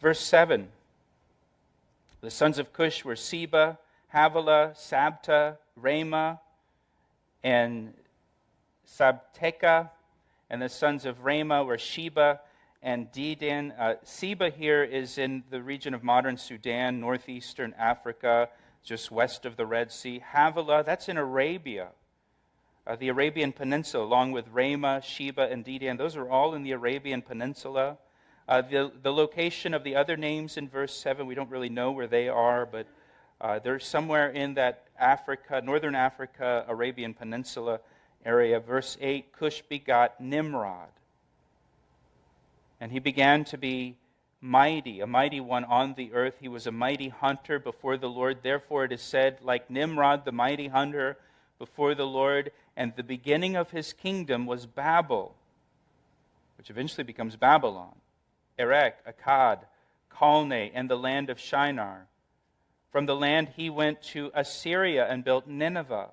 Verse 7. The sons of Cush were Seba, Havilah, Sabta, Ramah, and Sabteka. And the sons of Ramah were Sheba and Dedan. Seba here is in the region of modern Sudan, northeastern Africa, just west of the Red Sea. Havilah, that's in Arabia, the Arabian Peninsula, along with Ramah, Sheba, and Dedan. Those are all in the Arabian Peninsula. The location of the other names in verse 7, we don't really know where they are, but they're somewhere in that Africa, northern Africa, Arabian Peninsula area. Verse 8, Cush begot Nimrod. And he began to be mighty, a mighty one on the earth. He was a mighty hunter before the Lord. Therefore it is said, like Nimrod, the mighty hunter before the Lord. And the beginning of his kingdom was Babel, which eventually becomes Babylon. Erech, Akkad, Calneh, and the land of Shinar. From the land he went to Assyria and built Nineveh.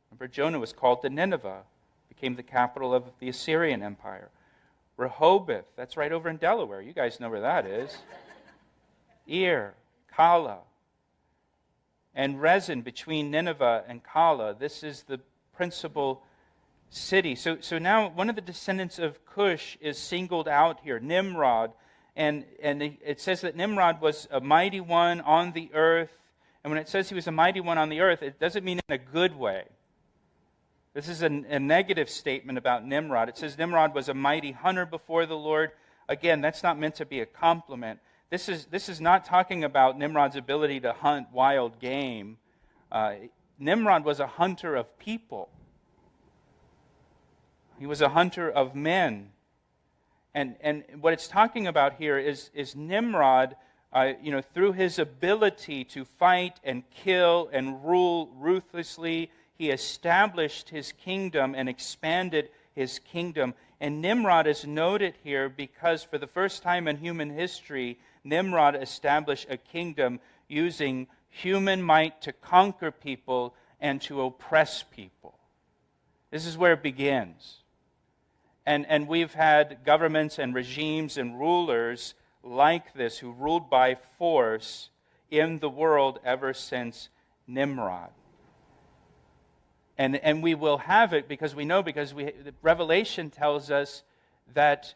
Remember, Jonah was called to Nineveh, became the capital of the Assyrian Empire. Rehoboth, that's right over in Delaware. You guys know where that is. Kala, and Rezin between Nineveh and Kala. This is the principal city. So now one of the descendants of Cush is singled out here, Nimrod. And it says that Nimrod was a mighty one on the earth. And when it says he was a mighty one on the earth, it doesn't mean in a good way. This is a negative statement about Nimrod. It says Nimrod was a mighty hunter before the Lord. Again, that's not meant to be a compliment. This is not talking about Nimrod's ability to hunt wild game. Nimrod was a hunter of people. He was a hunter of men. And what it's talking about here is Nimrod, through his ability to fight and kill and rule ruthlessly, he established his kingdom and expanded his kingdom. And Nimrod is noted here because for the first time in human history, Nimrod established a kingdom using human might to conquer people and to oppress people. This is where it begins. And we've had governments and regimes and rulers like this who ruled by force in the world ever since Nimrod. And we will have it because the Revelation tells us that,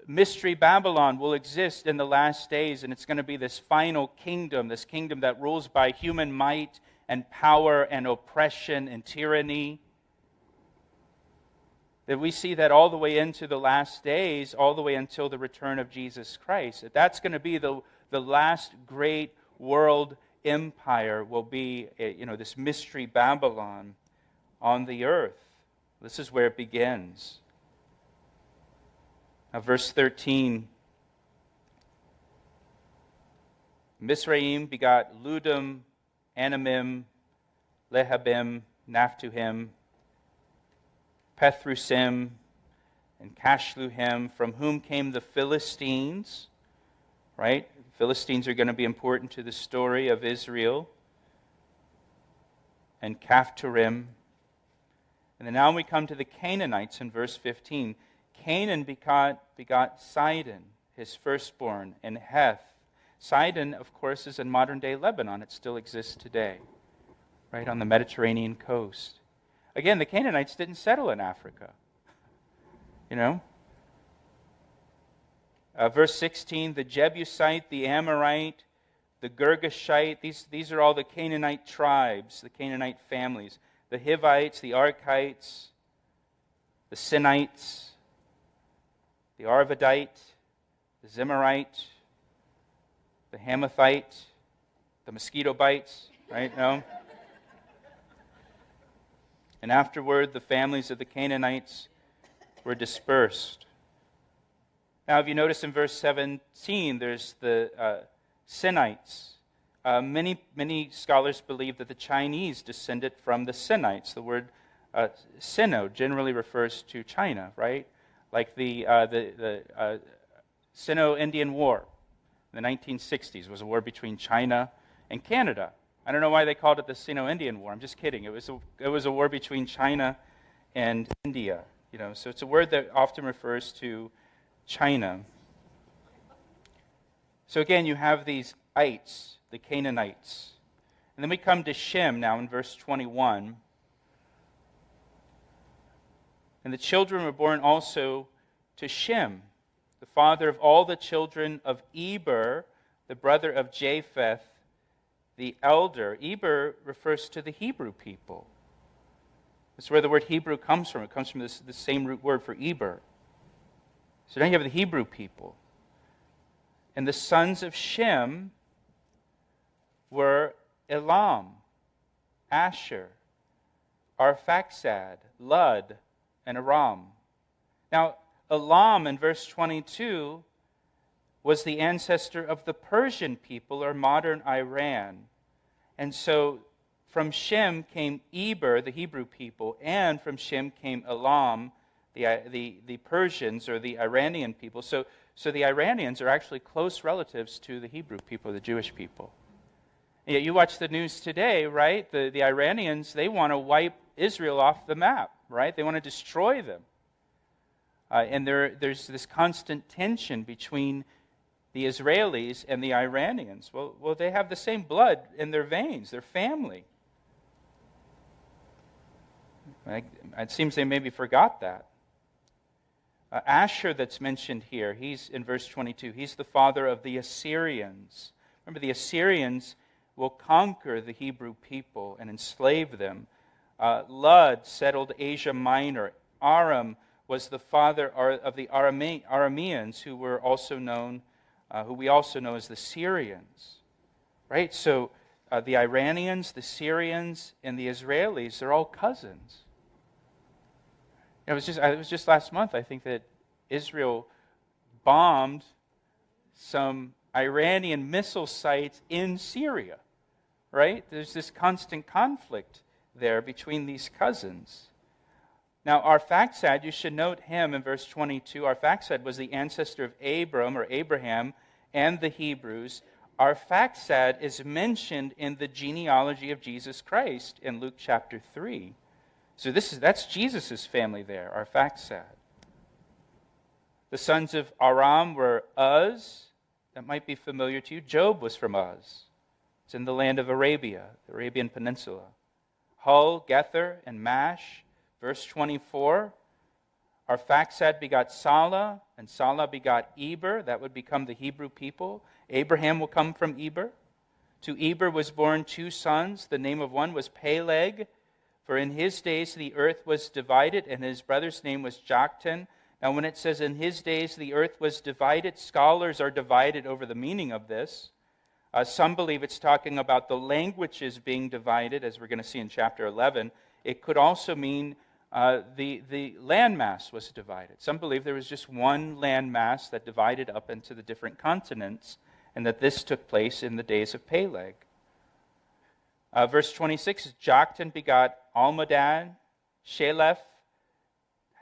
Mystery Babylon will exist in the last days, and it's going to be this final kingdom, this kingdom that rules by human might and power and oppression and tyranny. That we see that all the way into the last days, all the way until the return of Jesus Christ. That's going to be the last great world empire will be, this Mystery Babylon on the earth. This is where it begins. Now, verse 13. Mizraim begot Ludum, Anamim, Lehabim, Naphtuhim, Pethrusim, and Cashluhim, from whom came the Philistines. Right? Philistines are going to be important to the story of Israel. And Caphtorim. And then now we come to the Canaanites in verse 15. Canaan begot Sidon, his firstborn, and Heth. Sidon, of course, is in modern-day Lebanon. It still exists today, right on the Mediterranean coast. Again, the Canaanites didn't settle in Africa. Verse 16, the Jebusite, the Amorite, the Girgashite, these are all the Canaanite tribes, the Canaanite families. The Hivites, the Archites, the Sinites, the Arvadite, the Zimmerite, the Hamathite, the mosquito bites, right? No? And afterward, the families of the Canaanites were dispersed. Now, if you notice in verse 17, there's the Sinites. Many scholars believe that the Chinese descended from the Sinites. The word Sino generally refers to China, right? Like the Sino-Indian War in the 1960s was a war between China and Canada. I don't know why they called it the Sino-Indian War. I'm just kidding. It was a war between China and India. So it's a word that often refers to China. So again, you have these ites, the Canaanites. And then we come to Shem now in verse 21. And the children were born also to Shem, the father of all the children of Eber, the brother of Japheth, the elder. Eber refers to the Hebrew people. That's where the word Hebrew comes from. It comes from the same root word for Eber. So now you have the Hebrew people. And the sons of Shem were Elam, Asher, Arphaxad, Lud, and Aram. Now, Elam in verse 22 was the ancestor of the Persian people, or modern Iran. And so from Shem came Eber, the Hebrew people, and from Shem came Elam, the Persians, or the Iranian people. So the Iranians are actually close relatives to the Hebrew people, the Jewish people. And yet you watch the news today, right? The Iranians, they want to wipe Israel off the map, right? They want to destroy them. And there's this constant tension between the Israelis and the Iranians. Well, they have the same blood in their veins, their family. It seems they maybe forgot that. Asher that's mentioned here, he's in verse 22, he's the father of the Assyrians. Remember, the Assyrians will conquer the Hebrew people and enslave them. Lud settled Asia Minor. Aram was the father of the Arameans, who were also known, who we also know as the Syrians. Right? So the Iranians, the Syrians, and the Israelis, they're all cousins. It was just last month, I think, that Israel bombed some Iranian missile sites in Syria, right? There's this constant conflict there between these cousins. Now, Arphaxad, you should note him in verse 22. Arphaxad was the ancestor of Abram, or Abraham, and the Hebrews. Arphaxad is mentioned in the genealogy of Jesus Christ in Luke chapter 3. So that's Jesus' family there, Arphaxad. The sons of Aram were Uz. That might be familiar to you. Job was from Uz. It's in the land of Arabia, the Arabian Peninsula. Hul, Gether, and Mash. Verse 24, Arphaxad begot Salah, and Salah begot Eber. That would become the Hebrew people. Abraham will come from Eber. To Eber was born 2 sons. The name of one was Peleg, for in his days the earth was divided, and his brother's name was Joktan. Now when it says in his days the earth was divided, scholars are divided over the meaning of this. Some believe it's talking about the languages being divided, as we're going to see in chapter 11. It could also mean the landmass was divided. Some believe there was just one landmass that divided up into the different continents, and that this took place in the days of Peleg. Verse 26, Joktan begot Almadad, Shelef,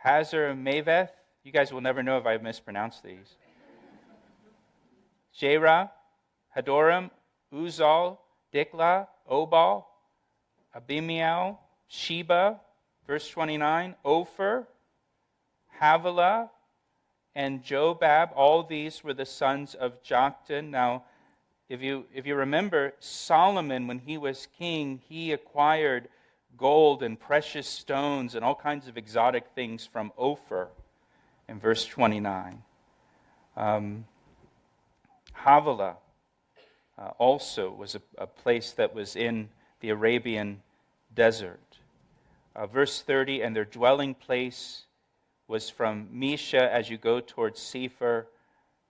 Hazar, Maveth. You guys will never know if I mispronounced these. Jerah, Hadoram, Uzal, Diklah, Obal, Abimiel, Sheba, verse 29, Ophir, Havilah, and Jobab. All these were the sons of Joktan. Now, if you remember, Solomon, when he was king, he acquired gold and precious stones and all kinds of exotic things from Ophir in verse 29. Havilah also was a place that was in the Arabian desert. Verse 30, and their dwelling place was from Mesha as you go towards Sephir,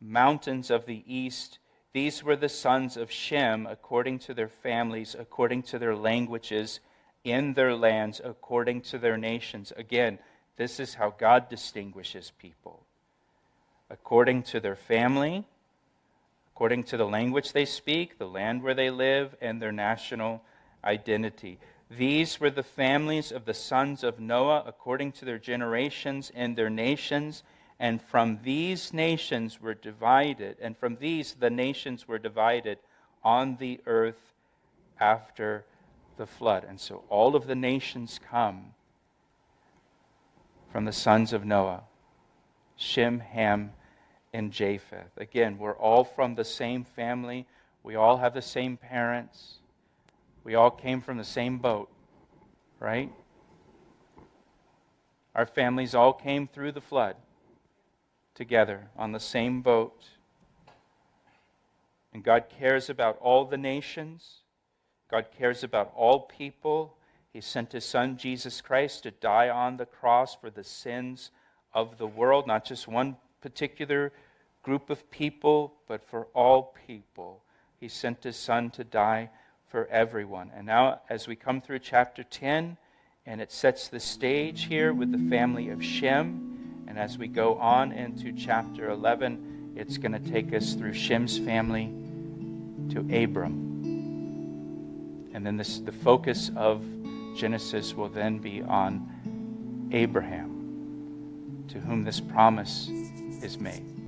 mountains of the east. These were the sons of Shem according to their families, according to their languages, in their lands, according to their nations. Again, this is how God distinguishes people. According to their family, according to the language they speak, the land where they live, and their national identity. These were the families of the sons of Noah according to their generations and their nations, and from these nations were divided, and from these the nations were divided on the earth after the flood. And so all of the nations come from the sons of Noah, Shem, Ham, and Japheth. Again, we're all from the same family. We all have the same parents. We all came from the same boat, right? Our families all came through the flood together on the same boat. And God cares about all the nations. God cares about all people. He sent His Son, Jesus Christ, to die on the cross for the sins of the world, not just one particular group of people, but for all people. He sent His Son to die for everyone. And now, as we come through chapter 10, and it sets the stage here with the family of Shem, and as we go on into chapter 11, it's going to take us through Shem's family to Abram. And then the focus of Genesis will then be on Abraham, to whom this promise is made.